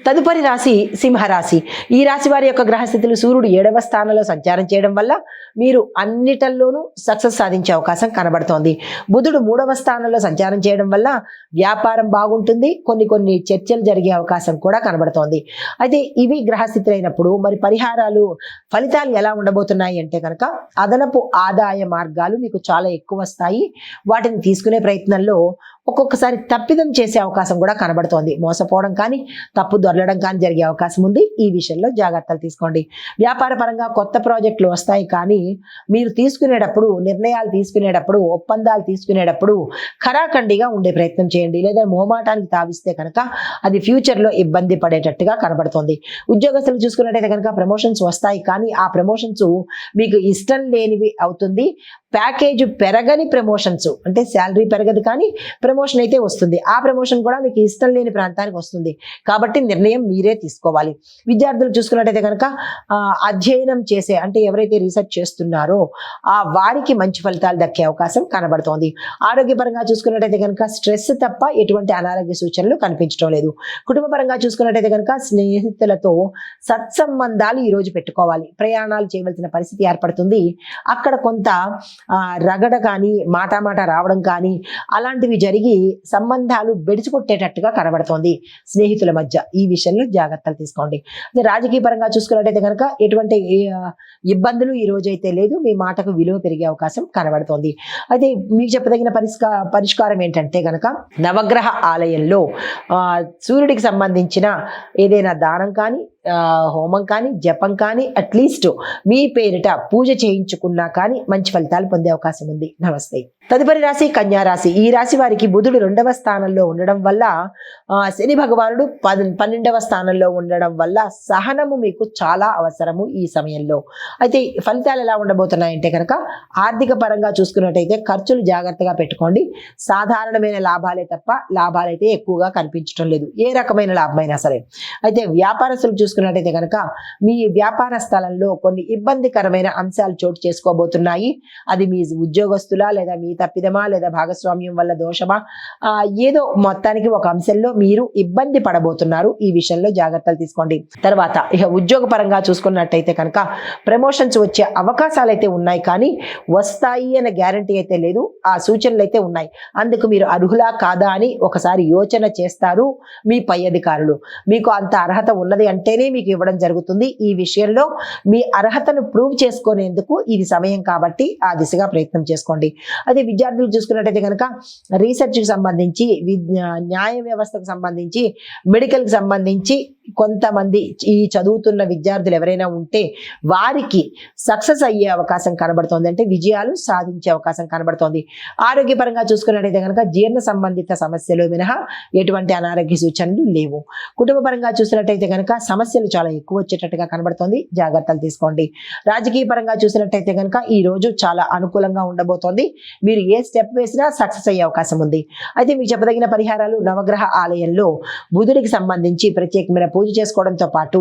తదుపరి రాశి సింహరాశి. ఈ రాశి వారి యొక్క గ్రహస్థితులు సూర్యుడు 7వ స్థానంలో సంచారం చేయడం వల్ల మీరు అన్నిటల్లోనూ సక్సెస్ సాధించే అవకాశం కనబడుతోంది. బుధుడు 3వ స్థానంలో సంచారం చేయడం వల్ల వ్యాపారం బాగుంటుంది, కొన్ని చర్చలు జరిగే అవకాశం కూడా కనబడుతోంది. అయితే ఇవి గ్రహస్థితులు అయినప్పుడు మరి పరిహారాలు ఫలితాలు ఎలా ఉండబోతున్నాయి అంటే కనుక అదనపు ఆదాయ మార్గాలు మీకు చాలా ఎక్కువ వస్తాయి. వాటిని తీసుకునే ప్రయత్నంలో ఒక్కొక్కసారి తప్పిదం చేసే అవకాశం కూడా కనబడుతోంది. మోసపోవడం కానీ తప్పు దొరలడం కానీ జరిగే అవకాశం ఉంది. ఈ విషయంలో జాగ్రత్తలు తీసుకోండి. వ్యాపార పరంగా కొత్త ప్రాజెక్టులు వస్తాయి, కానీ మీరు తీసుకునేటప్పుడు నిర్ణయాలు తీసుకునేటప్పుడు ఒప్పందాలు తీసుకునేటప్పుడు ఖరాఖండిగా ఉండే ప్రయత్నం చేయండి. లేదా మోమాటానికి తావిస్తే కనుక అది ఫ్యూచర్లో ఇబ్బంది పడేటట్టుగా కనబడుతోంది. ఉద్యోగస్తులు చూసుకున్నట్టయితే కనుక ప్రమోషన్స్ వస్తాయి, కానీ ఆ ప్రమోషన్స్ మీకు ఇష్టం లేనివి అవుతుంది. ప్యాకేజ్ పెరగని ప్రమోషన్స్ అంటే శాలరీ పెరగదు, కానీ ప్రమోషన్ అయితే వస్తుంది. ఆ ప్రమోషన్ కూడా మీకు ఇష్టం లేని ప్రాంతానికి వస్తుంది. కాబట్టి నిర్ణయం మీరే తీసుకోవాలి. విద్యార్థులు చూసుకున్నట్టయితే కనుక అధ్యయనం చేసే అంటే ఎవరైతే రీసెర్చ్ చేస్తున్నారో వారికి మంచి ఫలితాలు దక్కే అవకాశం కనబడుతోంది. ఆరోగ్యపరంగా చూసుకున్నట్టయితే కనుక స్ట్రెస్ తప్ప ఎటువంటి అనారోగ్య సూచనలు కనిపించడం లేదు. కుటుంబ పరంగా చూసుకున్నట్టయితే కనుక స్నేహితులతో సత్సంబంధాలు ఈరోజు పెట్టుకోవాలి. ప్రయాణాలు చేయవలసిన పరిస్థితి ఏర్పడుతుంది. అక్కడ కొంత రగడ కానీ మాట రావడం కానీ అలాంటివి జరిగి సంబంధాలు బెడిచికొట్టేటట్టుగా కనబడుతోంది స్నేహితుల మధ్య. ఈ విషయంలో జాగ్రత్తలు తీసుకోండి. అదే రాజకీయ పరంగా చూసుకున్నట్టయితే కనుక ఎటువంటి ఇబ్బందులు ఈ రోజు అయితే లేదు. మీ మాటకు విలువ పెరిగే అవకాశం కనబడుతోంది. అయితే మీకు చెప్పదగిన పరిష్కారం ఏంటంటే కనుక నవగ్రహ ఆలయంలో సూర్యుడికి సంబంధించిన ఏదైనా దానం కానీ హోమం కానీ జపం కానీ అట్లీస్ట్ మీ పేరిట పూజ చేయించుకున్నా కానీ మంచి ఫలితాలు పొందే అవకాశం ఉంది. నమస్తే. తదుపరి రాశి కన్యా రాశి. ఈ రాశి వారికి బుధుడు 2వ స్థానంలో ఉండడం వల్ల శని భగవానుడు 12వ స్థానంలో ఉండడం వల్ల సహనము మీకు చాలా అవసరము ఈ సమయంలో. అయితే ఫలితాలు ఎలా ఉండబోతున్నాయంటే కనుక ఆర్థిక పరంగా చూసుకున్నట్టయితే ఖర్చులు జాగ్రత్తగా పెట్టుకోండి. సాధారణమైన లాభాలే తప్ప లాభాలైతే ఎక్కువగా కనిపించడం లేదు, ఏ రకమైన లాభమైనా సరే. అయితే వ్యాపారస్తులు చూసుకున్నట్టయితే కనుక మీ వ్యాపార స్థలంలో కొన్ని ఇబ్బందికరమైన అంశాలు చోటు చేసుకోబోతున్నాయి. అది మీ ఉద్యోగస్తులా లేదా మీ తప్పిదమా లేదా భాగస్వామ్యం వల్ల దోషమా, ఏదో మొత్తానికి ఒక అంశంలో మీరు ఇబ్బంది పడబోతున్నారు. ఈ విషయంలో జాగ్రత్తలు తీసుకోండి. తర్వాత ఇక ఉద్యోగ పరంగా చూసుకున్నట్టయితే కనుక ప్రమోషన్స్ వచ్చే అవకాశాలు అయితే ఉన్నాయి, కానీ వస్తాయి అనే గ్యారంటీ అయితే లేదు. ఆ సూచనలు అయితే ఉన్నాయి. అందుకు మీరు అర్హులా కాదా అని ఒకసారి యోచన చేస్తారు మీ పై అధికారులు. మీకు అంత అర్హత ఉన్నది అంటేనే మీకు ఇవ్వడం జరుగుతుంది. ఈ విషయంలో మీ అర్హతను ప్రూవ్ చేసుకునేందుకు ఇది సమయం కాబట్టి ఆ దిశగా ప్రయత్నం చేసుకోండి. అదే విద్యార్థులు చూసుకున్నట్టయితే కనుక రీసెర్చ్కి సంబంధించి న్యాయ వ్యవస్థకు సంబంధించి మెడికల్కి సంబంధించి కొంతమంది ఈ చదువుతున్న విద్యార్థులు ఎవరైనా ఉంటే వారికి సక్సెస్ అయ్యే అవకాశం కనబడుతోంది. అంటే విజయాలు సాధించే అవకాశం కనబడుతోంది. ఆరోగ్యపరంగా చూసుకున్నట్టయితే కనుక జీర్ణ సంబంధిత సమస్యలు మినహా ఎటువంటి అనారోగ్య సూచనలు లేవు. కుటుంబ పరంగా చూసినట్టయితే కనుక సమస్యలు చాలా ఎక్కువ వచ్చేటట్టుగా కనబడుతోంది. జాగ్రత్తలు తీసుకోండి. రాజకీయ పరంగా చూసినట్టయితే కనుక ఈ రోజు చాలా అనుకూలంగా ఉండబోతోంది. మీరు ఏ స్టెప్ వేసినా సక్సెస్ అయ్యే అవకాశం ఉంది. అయితే మీకు చెప్పదగిన పరిహారాలు నవగ్రహ ఆలయంలో బుధుడికి సంబంధించి ప్రత్యేకమైన పూజ చేసుకోవడంతో పాటు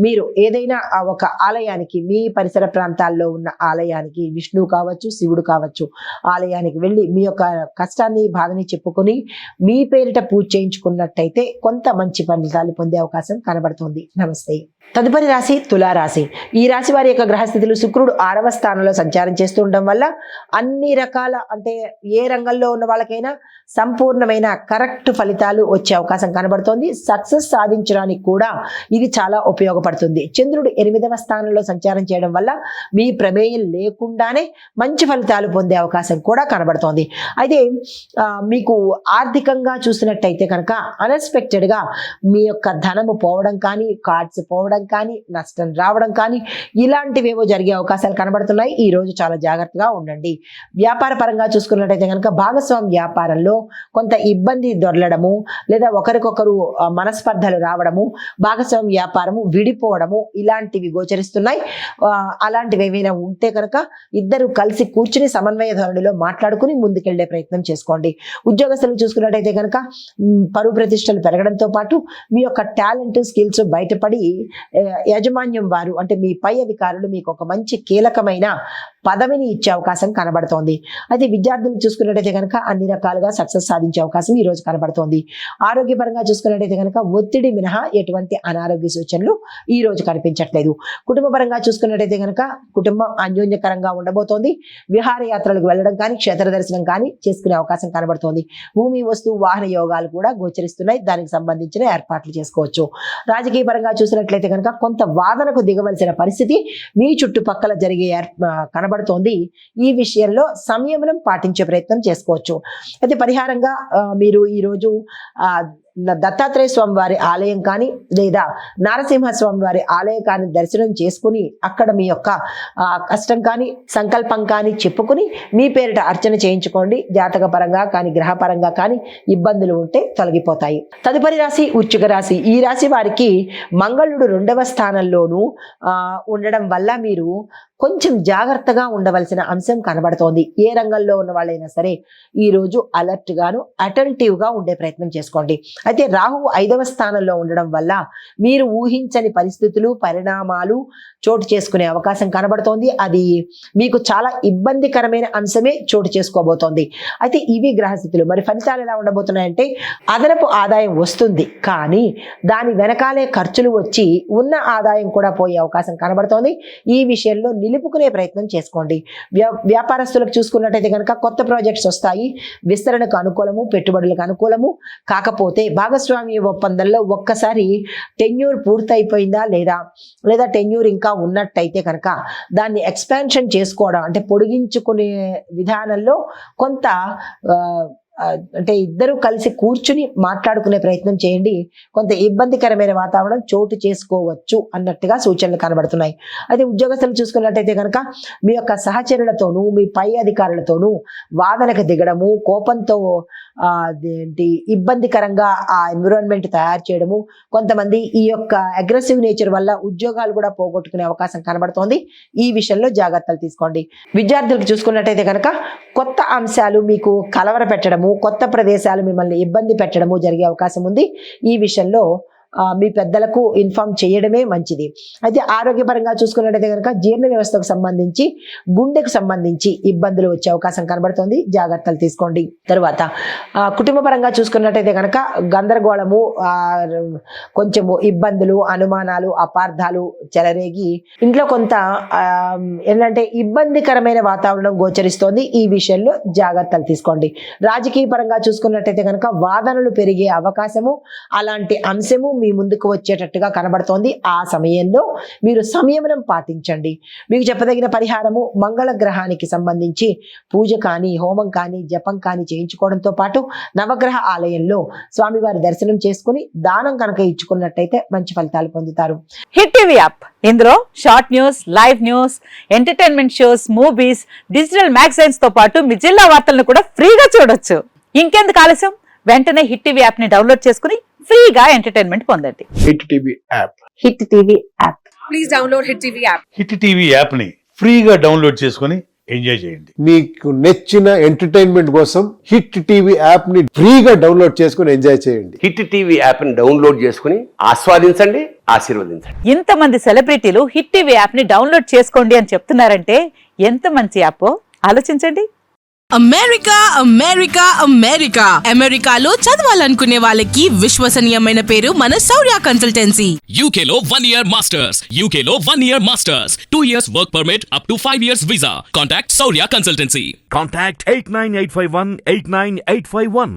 మీరు ఏదైనా ఒక ఆలయానికి మీ పరిసర ప్రాంతాల్లో ఉన్న ఆలయానికి విష్ణువు కావచ్చు శివుడు కావచ్చు ఆలయానికి వెళ్ళి మీ యొక్క కష్టాన్ని బాధని చెప్పుకొని మీ పేరిట పూజ చేయించుకున్నట్టయితే కొంత మంచి ఫలితాలు పొందే అవకాశం కనబడుతుంది. నమస్తే. తదుపరి రాశి తులారాశి. ఈ రాశి వారి యొక్క గ్రహస్థితులు శుక్రుడు 6వ స్థానంలో సంచారం చేస్తూ ఉండడం వల్ల అన్ని రకాల అంటే ఏ రంగంలో ఉన్న వాళ్ళకైనా సంపూర్ణమైన కరెక్ట్ ఫలితాలు వచ్చే అవకాశం కనబడుతోంది. సక్సెస్ సాధించడానికి కూడా ఇది చాలా ఉపయోగపడుతుంది. చంద్రుడు 8వ స్థానంలో సంచారం చేయడం వల్ల మీ ప్రమేయం లేకుండానే మంచి ఫలితాలు పొందే అవకాశం కూడా కనబడుతోంది. అయితే మీకు ఆర్థికంగా చూసినట్టయితే కనుక అన్ఎక్స్పెక్టెడ్గా మీ యొక్క ధనము పోవడం కానీ కార్డ్స్ పోవడం కానీ నష్టం రావడం కానీ ఇలాంటివేవో జరిగే అవకాశాలు కనబడుతున్నాయి. ఈ రోజు చాలా జాగ్రత్తగా ఉండండి. వ్యాపార పరంగా చూసుకున్నట్టయితే కనుక భాగస్వామి వ్యాపారంలో కొంత ఇబ్బంది దొరలడము లేదా ఒకరికొకరు మనస్పర్ధలు రావడము, భాగస్వామి వ్యాపారము విడిపోవడము ఇలాంటివి గోచరిస్తున్నాయి. అలాంటివి ఏవైనా ఉంటే కనుక ఇద్దరు కలిసి కూర్చుని సమన్వయ ధోరణిలో మాట్లాడుకుని ముందుకెళ్లే ప్రయత్నం చేసుకోండి. ఉద్యోగస్తులు చూసుకున్నట్టయితే కనుక పరువు ప్రతిష్టలు పెరగడంతో పాటు మీ యొక్క టాలెంట్ స్కిల్స్ బయటపడి యాజమాన్యం వారు అంటే మీ పై అధికారులు మీకు ఒక మంచి కీలకమైన పదవిని ఇచ్చే అవకాశం కనబడుతోంది. అయితే విద్యార్థులు చూసుకున్నట్టయితే కనుక అన్ని రకాలుగా సక్సెస్ సాధించే అవకాశం ఈ రోజు కనబడుతోంది. ఆరోగ్యపరంగా చూసుకున్నట్టయితే కనుక ఒత్తిడి మినహా ఎటువంటి అనారోగ్య సూచనలు ఈ రోజు కనిపించట్లేదు. కుటుంబ పరంగా చూసుకున్నట్టయితే కనుక కుటుంబం అన్యోన్యకరంగా ఉండబోతోంది. విహారయాత్రలకు వెళ్ళడం కానీ క్షేత్ర దర్శనం కానీ చేసుకునే అవకాశం కనబడుతోంది. భూమి వస్తు వాహన యోగాలు కూడా గోచరిస్తున్నాయి. దానికి సంబంధించిన ఏర్పాట్లు చేసుకోవచ్చు. రాజకీయ పరంగా చూసినట్లయితే కనుక కొంత వాదనకు దిగవలసిన పరిస్థితి మీ చుట్టుపక్కల జరిగే కనబడుతోంది. ఈ విషయంలో సంయమనం పాటించే ప్రయత్నం చేసుకోవచ్చు. అయితే పరిహారంగా మీరు ఈరోజు దత్తాత్రేయ స్వామి వారి ఆలయం కానీ లేదా నారసింహ స్వామి వారి ఆలయం కానీ దర్శనం చేసుకుని అక్కడ మీ యొక్క కష్టం కానీ సంకల్పం కానీ చెప్పుకుని మీ పేరిట అర్చన చేయించుకోండి. జాతక పరంగా కానీ గ్రహపరంగా కానీ ఇబ్బందులు ఉంటే తొలగిపోతాయి. తదుపరి రాశి వృశ్చిక రాశి. ఈ రాశి వారికి మంగళుడు 2వ స్థానంలోనూ ఉండడం వల్ల మీరు కొంచెం జాగ్రత్తగా ఉండవలసిన అంశం కనబడుతోంది. ఏ రంగంలో ఉన్న వాళ్ళైనా సరే ఈరోజు అలర్ట్ గాను అటెంటివ్ గా ఉండే ప్రయత్నం చేసుకోండి. అయితే రాహువు 5వ స్థానంలో ఉండడం వల్ల మీరు ఊహించని పరిస్థితులు పరిణామాలు చోటు చేసుకునే అవకాశం కనబడుతోంది. అది మీకు చాలా ఇబ్బందికరమైన అంశమే చోటు చేసుకోబోతోంది. అయితే ఇవి గ్రహస్థితులు. మరి ఫలితాలు ఎలా ఉండబోతున్నాయంటే అదనపు ఆదాయం వస్తుంది, కానీ దాని వెనకాలే ఖర్చులు వచ్చి ఉన్న ఆదాయం కూడా పోయే అవకాశం కనబడుతోంది. ఈ విషయంలో నిలుపుకునే ప్రయత్నం చేసుకోండి. వ్యాపారస్తులకు చూసుకున్నట్టయితే కనుక కొత్త ప్రాజెక్ట్స్ వస్తాయి. విస్తరణకు అనుకూలము, పెట్టుబడులకు అనుకూలము. కాకపోతే భాగస్వామ్య ఒప్పందంలో ఒక్కసారి టెన్యూర్ పూర్తయిపోయిందా లేదా టెన్యూర్ ఇంకా ఉన్నట్టయితే కనుక దాన్ని ఎక్స్పాన్షన్ చేసుకోవడం అంటే పొడిగించుకునే విధానంలో కొంత అంటే ఇద్దరు కలిసి కూర్చుని మాట్లాడుకునే ప్రయత్నం చేయండి. కొంత ఇబ్బందికరమైన వాతావరణం చోటు చేసుకోవచ్చు అన్నట్టుగా సూచనలు కనబడుతున్నాయి. అయితే ఉద్యోగస్తులు చూసుకున్నట్టయితే కనుక మీ యొక్క సహచరులతోనూ మీ పై అధికారులతోనూ వాదనకు దిగడము, కోపంతో ఇబ్బందికరంగా ఆ ఎన్విరాన్మెంట్ తయారు చేయడము, కొంతమంది ఈ యొక్క అగ్రెసివ్ నేచర్ వల్ల ఉద్యోగాలు కూడా పోగొట్టుకునే అవకాశం కనబడుతోంది. ఈ విషయంలో జాగ్రత్తలు తీసుకోండి. విద్యార్థులకు చూసుకున్నట్టయితే కనుక కొత్త అంశాలు మీకు కలవర పెట్టడము, కొత్త ప్రదేశాలు మిమ్మల్ని ఇబ్బంది పెట్టడము జరిగే అవకాశం ఉంది. ఈ విషయంలో మీ పెద్దలకు ఇన్ఫార్మ్ చేయడమే మంచిది. అయితే ఆరోగ్యపరంగా చూసుకున్నట్టయితే కనుక జీర్ణ వ్యవస్థకు సంబంధించి గుండెకు సంబంధించి ఇబ్బందులు వచ్చే అవకాశం కనబడుతుంది. జాగ్రత్తలు తీసుకోండి. తరువాత కుటుంబ పరంగా చూసుకున్నట్టయితే కనుక గందరగోళము, కొంచెము ఇబ్బందులు, అనుమానాలు, అపార్థాలు చెలరేగి ఇంట్లో కొంత ఏంటంటే ఇబ్బందికరమైన వాతావరణం గోచరిస్తోంది. ఈ విషయంలో జాగ్రత్తలు తీసుకోండి. రాజకీయ పరంగా చూసుకున్నట్టయితే కనుక వాదనలు పెరిగే అవకాశము, అలాంటి అంశము మీ ముందుకు వచ్చేటట్టుగా కనబడుతోంది. ఆ సమయంలో మీరు సంయమనం పాటించండి. మీకు చెప్పదగిన పరిహారము మంగళ గ్రహానికి సంబంధించి పూజ కానీ హోమం కానీ జపం కానీ చేయించుకోవడంతో పాటు నవగ్రహ ఆలయంలో స్వామివారి దర్శనం చేసుకుని దానం కనుక ఇచ్చుకున్నట్టయితే మంచి ఫలితాలు పొందుతారు. హిట్ టీవీ యాప్, ఇందులో short news, live news, entertainment shows, movies, digital magazines తో పాటు మీ జిల్లా వార్తలను కూడా ఫ్రీగా చూడొచ్చు. ఇంకెందుకు ఆలస్యం, వెంటనే హిట్ టీవీ యాప్ ని డౌన్లోడ్ చేసుకుని ఫ్రీగా ఎంటర్టైన్మెంట్ పొందండి. Hit TV app. Hit TV app. Please download hit TV app. Hit TV app ని ఫ్రీగా డౌన్లోడ్ చేసుకుని ఎంజాయ్ చేయండి. మీకు నచ్చిన ఎంటర్టైన్మెంట్ కోసం హిట్ టీవీ యాప్ ని ఫ్రీగా డౌన్లోడ్ చేసుకుని ఎంజాయ్ చేయండి. హిట్ టీవీ యాప్ ని డౌన్లోడ్ చేసుకుని ఆస్వాదించండి, ఆశీర్వదించండి. ఇంతమంది సెలబ్రిటీలు హిట్ టీవీ యాప్ ని డౌన్లోడ్ చేసుకోండి అని చెప్తున్నారంటే ఎంత మంచి యాప్ ఆలోచించండి. అమెరికా అమెరికా అమెరికా అమెరికాలో చదవాలనుకునే వాళ్ళకి విశ్వసనీయమైన పేరు మన శౌర్య కన్సల్టెన్సీ. UK లో 1 year masters. UK లో 1 year masters. 2 years work permit up to 5 years visa. Contact Saurya Consultancy. Contact 89851 89851.